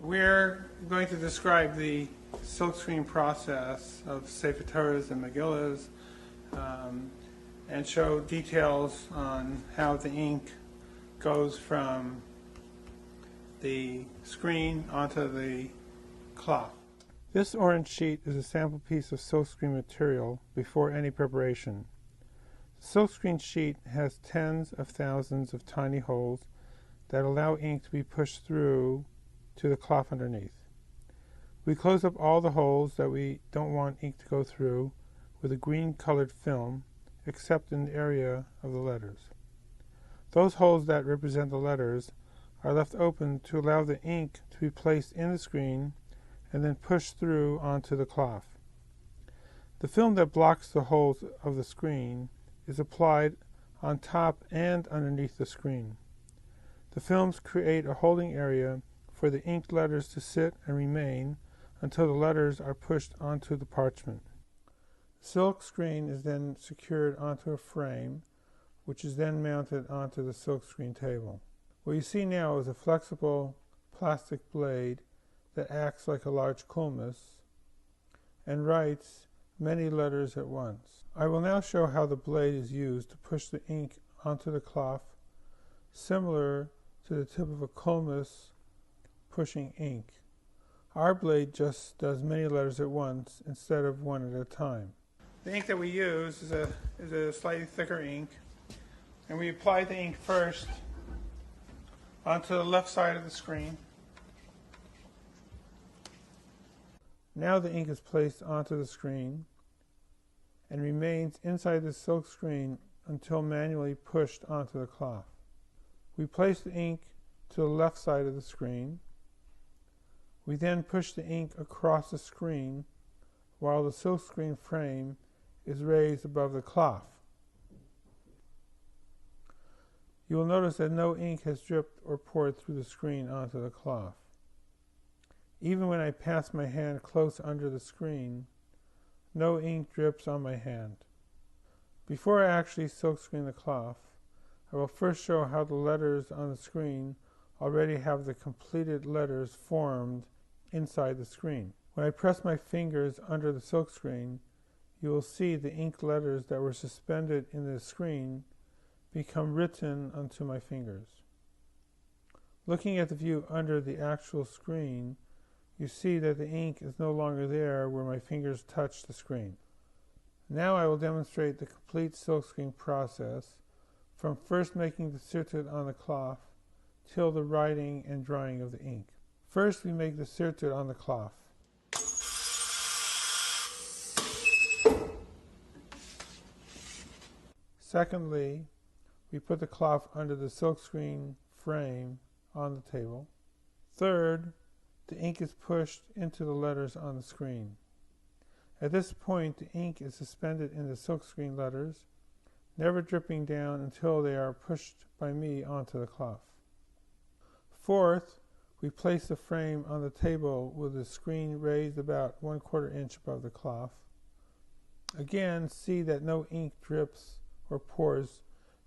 We're going to describe the silkscreen process of Sefer Torahs and Megillas and show details on how the ink goes from the screen onto the cloth. This orange sheet is a sample piece of silkscreen material before any preparation. The silkscreen sheet has tens of thousands of tiny holes that allow ink to be pushed through to the cloth underneath. We close up all the holes that we don't want ink to go through with a green colored film, except in the area of the letters. Those holes that represent the letters are left open to allow the ink to be placed in the screen and then pushed through onto the cloth. The film that blocks the holes of the screen is applied on top and underneath the screen. The films create a holding area for the inked letters to sit and remain until the letters are pushed onto the parchment. The silk screen is then secured onto a frame, which is then mounted onto the silk screen table. What you see now is a flexible plastic blade that acts like a large kulmus and writes many letters at once. I will now show how the blade is used to push the ink onto the cloth, similar to the tip of a kulmus pushing ink. Our blade just does many letters at once instead of one at a time. The ink that we use is a slightly thicker ink, and we apply the ink first onto the left side of the screen. Now the ink is placed onto the screen and remains inside the silk screen until manually pushed onto the cloth. We place the ink to the left side of the screen. We then push the ink across the screen while the silk screen frame is raised above the cloth. You will notice that no ink has dripped or poured through the screen onto the cloth. Even when I pass my hand close under the screen, no ink drips on my hand. Before I actually silkscreen the cloth, I will first show how the letters on the screen already have the completed letters formed inside the screen. When I press my fingers under the silkscreen, you will see the ink letters that were suspended in the screen become written onto my fingers. Looking at the view under the actual screen, you see that the ink is no longer there where my fingers touch the screen. Now I will demonstrate the complete silkscreen process, from first making the sirtut on the cloth till the writing and drying of the ink. First, we make the sirtut on the cloth. Secondly, we put the cloth under the silkscreen frame on the table. Third, the ink is pushed into the letters on the screen. At this point, the ink is suspended in the silkscreen letters, never dripping down until they are pushed by me onto the cloth. Fourth, we place the frame on the table with the screen raised about 1/4 inch above the cloth. Again, see that no ink drips or pours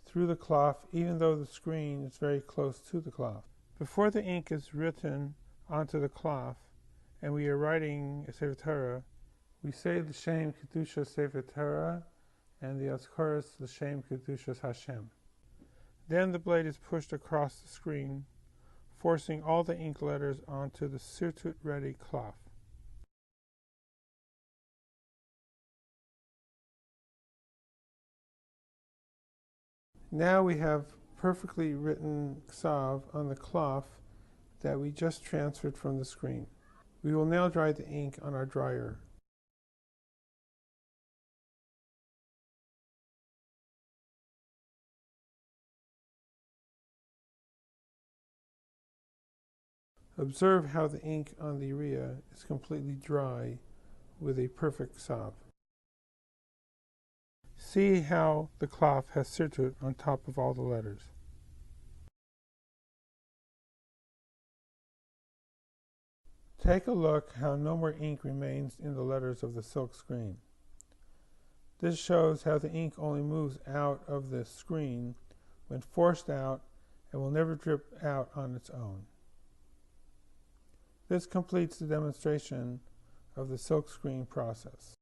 through the cloth, even though the screen is very close to the cloth. Before the ink is written onto the cloth, and we are writing a Sefer Torah, we say L'Shem Kedushas Sefer Torah and the Azkoras L'Shem Kedushas Hashem. Then the blade is pushed across the screen, forcing all the ink letters onto the sirtut-ready cloth. Now we have perfectly written ksav on the cloth that we just transferred from the screen. We will now dry the ink on our dryer. Observe how the ink on the urea is completely dry with a perfect ksav. See how the cloth has sirtut on top of all the letters. Take a look how no more ink remains in the letters of the silk screen. This shows how the ink only moves out of the screen when forced out and will never drip out on its own. This completes the demonstration of the silkscreen process.